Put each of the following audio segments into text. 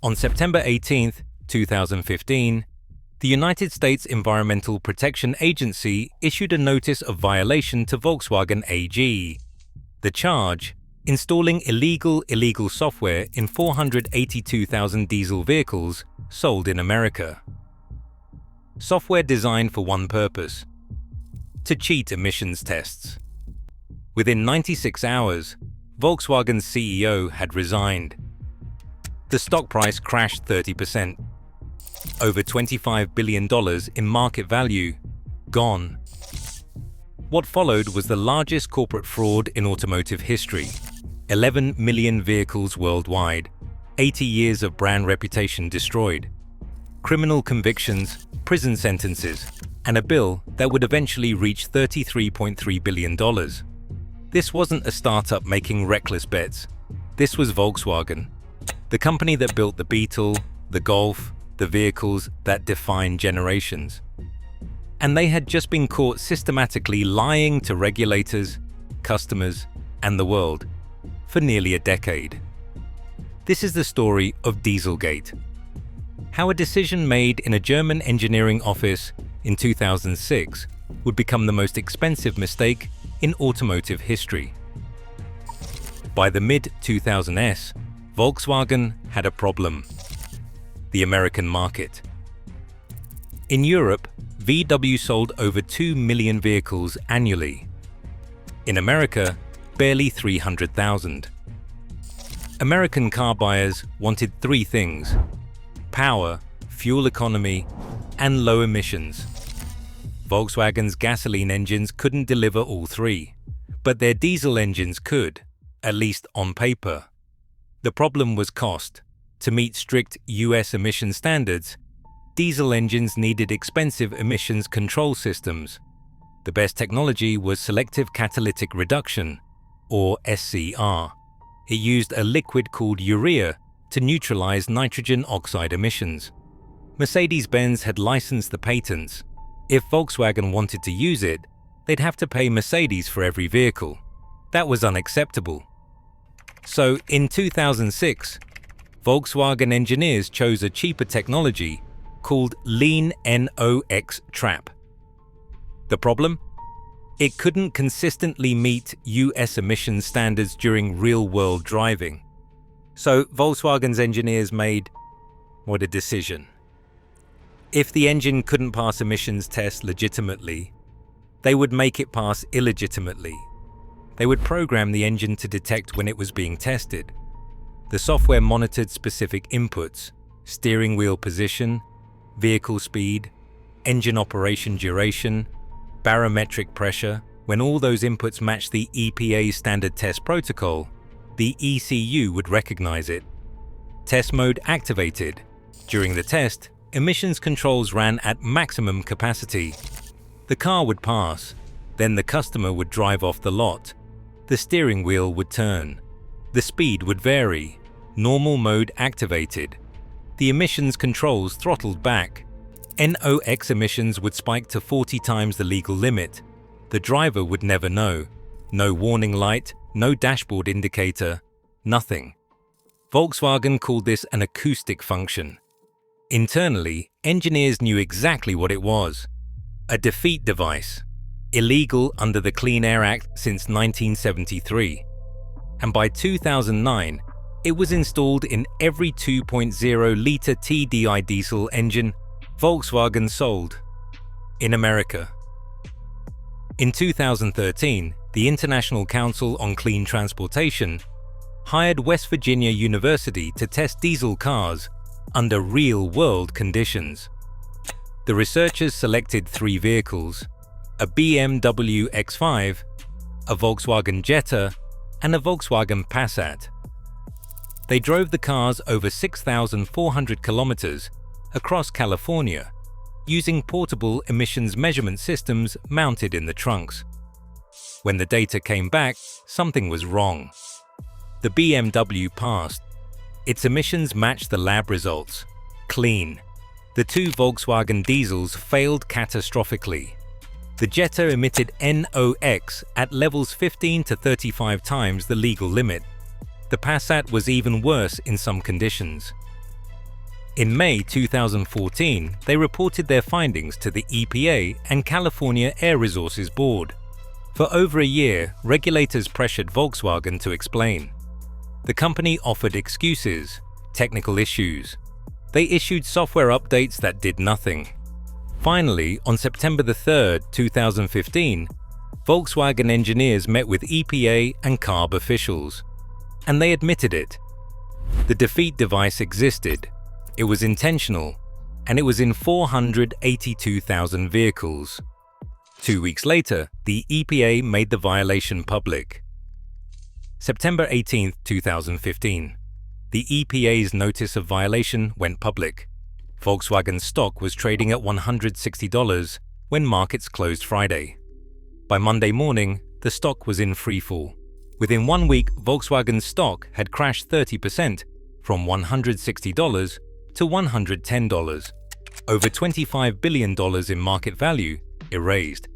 On September 18, 2015, the United States Environmental Protection Agency issued a notice of violation to Volkswagen AG. The charge: installing illegal software in 482,000 diesel vehicles sold in America. Software designed for one purpose: to cheat emissions tests. Within 96 hours, Volkswagen's CEO had resigned. The stock price crashed 30%. Over $25 billion in market value gone. What followed was the largest corporate fraud in automotive history. 11 million vehicles worldwide, 80 years of brand reputation destroyed, criminal convictions, prison sentences, and a bill that would eventually reach $33.3 billion. This wasn't a startup making reckless bets. This was Volkswagen, the company that built the Beetle, the Golf, the vehicles that define generations. And they had just been caught systematically lying to regulators, customers, and the world for nearly a decade. This is the story of Dieselgate. How a decision made in a German engineering office in 2006 would become the most expensive mistake in automotive history. By the mid-2000s, Volkswagen had a problem: the American market. In Europe, VW sold over 2 million vehicles annually. In America, barely 300,000. American car buyers wanted three things: power, fuel economy, and low emissions. Volkswagen's gasoline engines couldn't deliver all three, but their diesel engines could, at least on paper. The problem was cost. To meet strict US emission standards, diesel engines needed expensive emissions control systems. The best technology was selective catalytic reduction, or SCR. It used a liquid called urea to neutralize nitrogen oxide emissions. Mercedes-Benz had licensed the patents. If Volkswagen wanted to use it, they'd have to pay Mercedes for every vehicle. That was unacceptable. So, in 2006, Volkswagen engineers chose a cheaper technology called Lean NOx trap. The problem? It couldn't consistently meet US emissions standards during real-world driving. So Volkswagen's engineers made what a decision. If the engine couldn't pass emissions tests legitimately, they would make it pass illegitimately. They would program the engine to detect when it was being tested. The software monitored specific inputs: steering wheel position, vehicle speed, engine operation duration, barometric pressure. When all those inputs matched the EPA's standard test protocol, the ECU would recognize it. Test mode activated. During the test, emissions controls ran at maximum capacity. The car would pass, then the customer would drive off the lot. The steering wheel would turn. The speed would vary. Normal mode activated. The emissions controls throttled back. NOx emissions would spike to 40 times the legal limit. The driver would never know. No warning light, no dashboard indicator, nothing. Volkswagen called this an acoustic function. Internally, engineers knew exactly what it was: a defeat device, illegal under the Clean Air Act since 1973. And by 2009, it was installed in every 2.0-litre TDI diesel engine Volkswagen sold in America. In 2013, the International Council on Clean Transportation hired West Virginia University to test diesel cars under real-world conditions. The researchers selected three vehicles: a BMW X5, a Volkswagen Jetta, and a Volkswagen Passat. They drove the cars over 6,400 kilometers across California, using portable emissions measurement systems mounted in the trunks. When the data came back, something was wrong. The BMW passed. Its emissions matched the lab results. Clean. The two Volkswagen diesels failed catastrophically. The Jetta emitted NOx at levels 15 to 35 times the legal limit. The Passat was even worse in some conditions. In May 2014, they reported their findings to the EPA and California Air Resources Board. For over a year, regulators pressured Volkswagen to explain. The company offered excuses, technical issues. They issued software updates that did nothing. Finally, on September 3, 2015, Volkswagen engineers met with EPA and CARB officials, and they admitted it. The defeat device existed, it was intentional, and it was in 482,000 vehicles. 2 weeks later, the EPA made the violation public. September 18, 2015. The EPA's notice of violation went public. Volkswagen's stock was trading at $160 when markets closed Friday. By Monday morning, the stock was in freefall. Within 1 week, Volkswagen's stock had crashed 30% from $160 to $110. Over $25 billion in market value erased.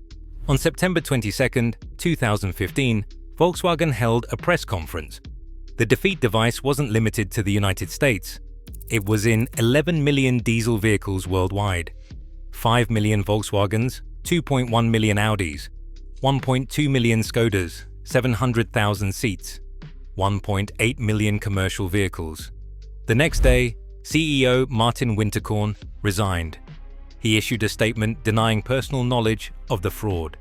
On September 22, 2015, Volkswagen held a press conference. The defeat device wasn't limited to the United States. It was in 11 million diesel vehicles worldwide, 5 million Volkswagens, 2.1 million Audis, 1.2 million Skodas, 700,000 seats, 1.8 million commercial vehicles. The next day, CEO Martin Winterkorn resigned. He issued a statement denying personal knowledge of the fraud.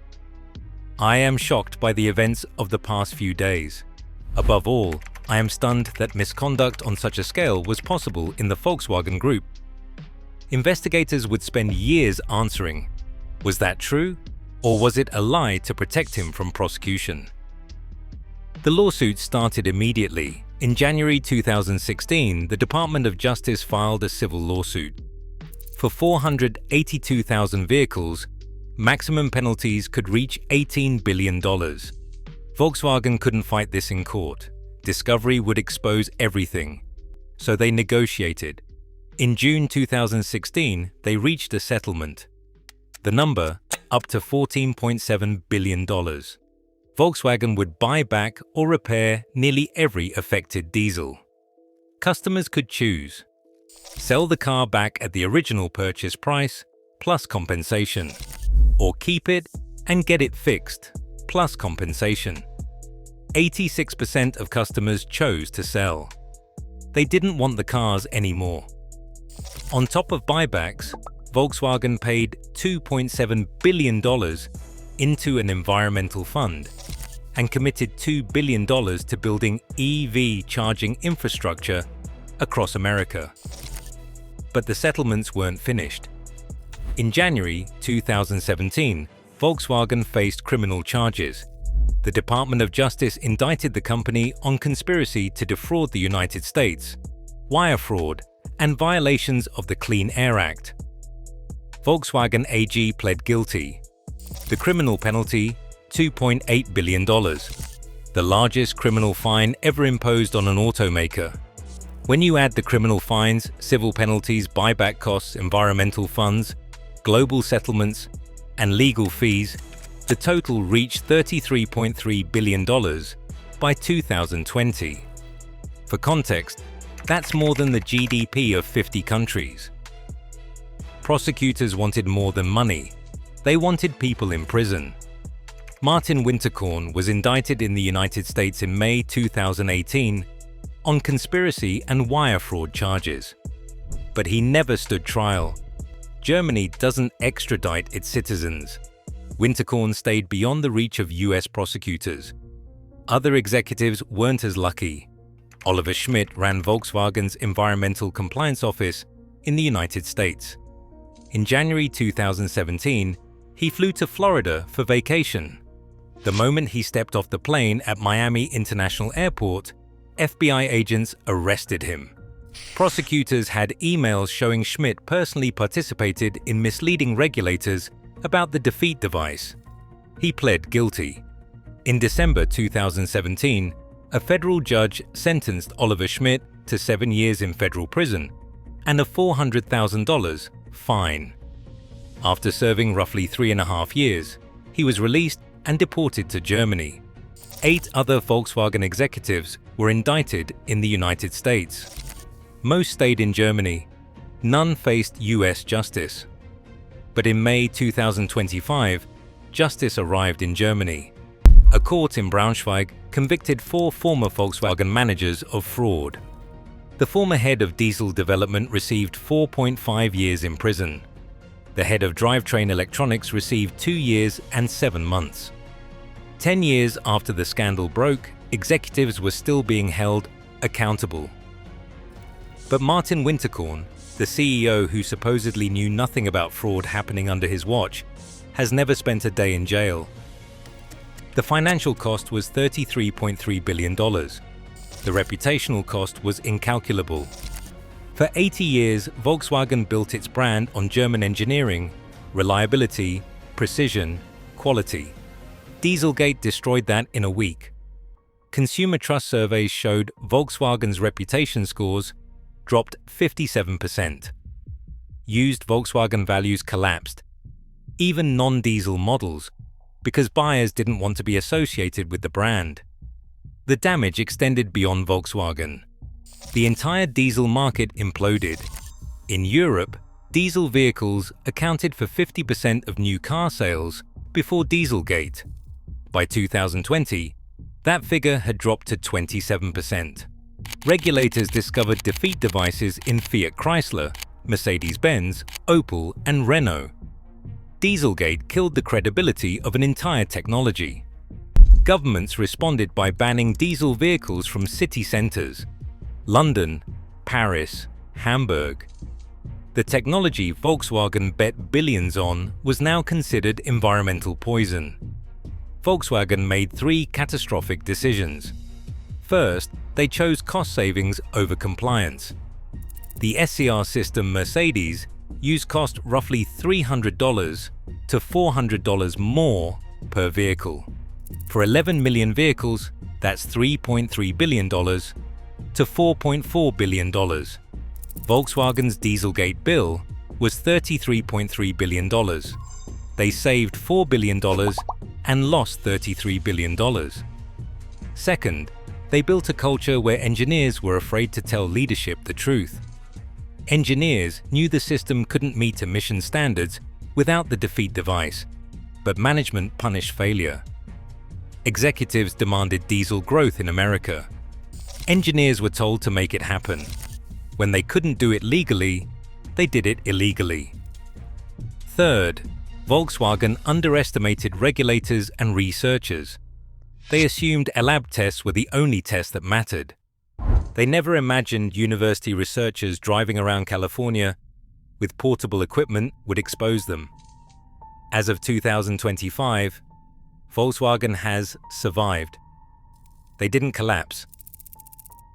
I am shocked by the events of the past few days. Above all, I am stunned that misconduct on such a scale was possible in the Volkswagen Group. Investigators would spend years answering, was that true, or was it a lie to protect him from prosecution? The lawsuit started immediately. In January 2016, the Department of Justice filed a civil lawsuit. For 482,000 vehicles, maximum penalties could reach $18 billion. Volkswagen couldn't fight this in court. Discovery would expose everything. So they negotiated. In June 2016, they reached a settlement. The number, up to $14.7 billion. Volkswagen would buy back or repair nearly every affected diesel. Customers could choose. Sell the car back at the original purchase price, plus compensation. Or keep it and get it fixed, plus compensation. 86% of customers chose to sell. They didn't want the cars anymore. On top of buybacks, Volkswagen paid $2.7 billion into an environmental fund and committed $2 billion to building EV charging infrastructure across America. But the settlements weren't finished. In January 2017, Volkswagen faced criminal charges. The Department of Justice indicted the company on conspiracy to defraud the United States, wire fraud, and violations of the Clean Air Act. Volkswagen AG pled guilty. The criminal penalty, $2.8 billion, the largest criminal fine ever imposed on an automaker. When you add the criminal fines, civil penalties, buyback costs, environmental funds, global settlements, and legal fees, the total reached $33.3 billion by 2020. For context, that's more than the GDP of 50 countries. Prosecutors wanted more than money. They wanted people in prison. Martin Winterkorn was indicted in the United States in May 2018 on conspiracy and wire fraud charges. But he never stood trial. Germany doesn't extradite its citizens. Winterkorn stayed beyond the reach of US prosecutors. Other executives weren't as lucky. Oliver Schmidt ran Volkswagen's Environmental Compliance Office in the United States. In January 2017, he flew to Florida for vacation. The moment he stepped off the plane at Miami International Airport, FBI agents arrested him. Prosecutors had emails showing Schmidt personally participated in misleading regulators about the defeat device. He pled guilty. In December 2017, a federal judge sentenced Oliver Schmidt to 7 years in federal prison and a $400,000 fine. After serving roughly 3.5 years, he was released and deported to Germany. 8 other Volkswagen executives were indicted in the United States. Most stayed in Germany. None faced US justice. But in May 2025, justice arrived in Germany. A court in Braunschweig convicted 4 former Volkswagen managers of fraud. The former head of diesel development received 4.5 years in prison. The head of drivetrain electronics received 2 years and 7 months. 10 years after the scandal broke, executives were still being held accountable. But Martin Winterkorn, the CEO who supposedly knew nothing about fraud happening under his watch, has never spent a day in jail. The financial cost was $33.3 billion. The reputational cost was incalculable. For 80 years, Volkswagen built its brand on German engineering, reliability, precision, quality. Dieselgate destroyed that in a week. Consumer trust surveys showed Volkswagen's reputation scores dropped 57%. Used Volkswagen values collapsed, even non-diesel models, because buyers didn't want to be associated with the brand. The damage extended beyond Volkswagen. The entire diesel market imploded. In Europe, diesel vehicles accounted for 50% of new car sales before Dieselgate. By 2020, that figure had dropped to 27%. Regulators discovered defeat devices in Fiat Chrysler, Mercedes-Benz, Opel, and Renault. Dieselgate killed the credibility of an entire technology. Governments responded by banning diesel vehicles from city centers: London, Paris, Hamburg. The technology Volkswagen bet billions on was now considered environmental poison. Volkswagen made 3 catastrophic decisions. First, they chose cost savings over compliance. The SCR system Mercedes used cost roughly $300 to $400 more per vehicle. For 11 million vehicles, that's $3.3 billion to $4.4 billion. Volkswagen's Dieselgate bill was $33.3 billion. They saved $4 billion and lost $33 billion. Second, they built a culture where engineers were afraid to tell leadership the truth. Engineers knew the system couldn't meet emission standards without the defeat device, but management punished failure. Executives demanded diesel growth in America. Engineers were told to make it happen. When they couldn't do it legally, they did it illegally. Third, Volkswagen underestimated regulators and researchers. They assumed lab tests were the only tests that mattered. They never imagined university researchers driving around California with portable equipment would expose them. As of 2025, Volkswagen has survived. They didn't collapse.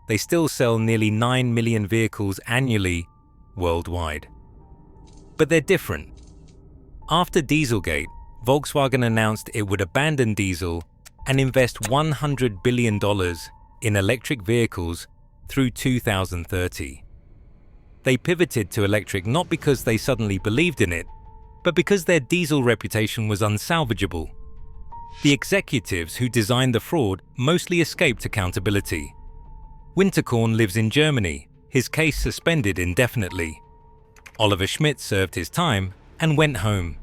They still sell nearly 9 million vehicles annually worldwide. But they're different. After Dieselgate, Volkswagen announced it would abandon diesel and invest $100 billion in electric vehicles through 2030. They pivoted to electric not because they suddenly believed in it, but because their diesel reputation was unsalvageable. The executives who designed the fraud mostly escaped accountability. Winterkorn lives in Germany, his case suspended indefinitely. Oliver Schmidt served his time and went home.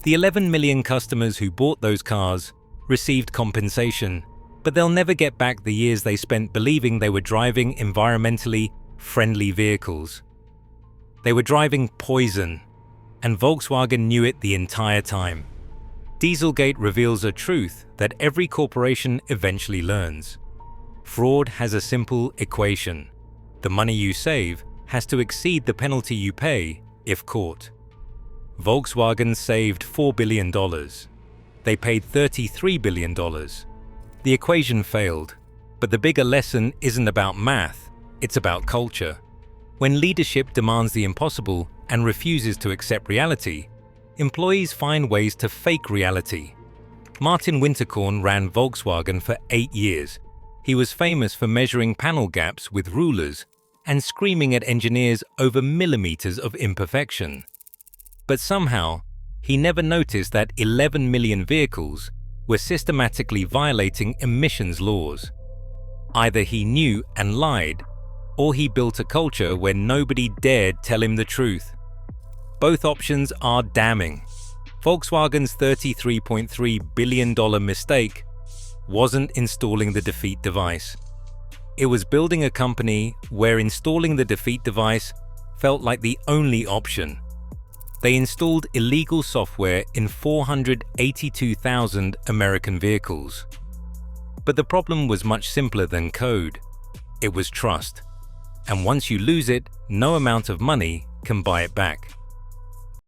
The 11 million customers who bought those cars received compensation, but they'll never get back the years they spent believing they were driving environmentally friendly vehicles. They were driving poison, and Volkswagen knew it the entire time. Dieselgate reveals a truth that every corporation eventually learns. Fraud has a simple equation. The money you save has to exceed the penalty you pay if caught. Volkswagen saved $4 billion. They paid $33 billion. The equation failed, but the bigger lesson isn't about math, it's about culture. When leadership demands the impossible and refuses to accept reality, employees find ways to fake reality. Martin Winterkorn ran Volkswagen for 8 years. He was famous for measuring panel gaps with rulers and screaming at engineers over millimeters of imperfection. But somehow, he never noticed that 11 million vehicles were systematically violating emissions laws. Either he knew and lied, or he built a culture where nobody dared tell him the truth. Both options are damning. Volkswagen's $33.3 billion mistake wasn't installing the defeat device. It was building a company where installing the defeat device felt like the only option. They installed illegal software in 482,000 American vehicles. But the problem was much simpler than code. It was trust. And once you lose it, no amount of money can buy it back.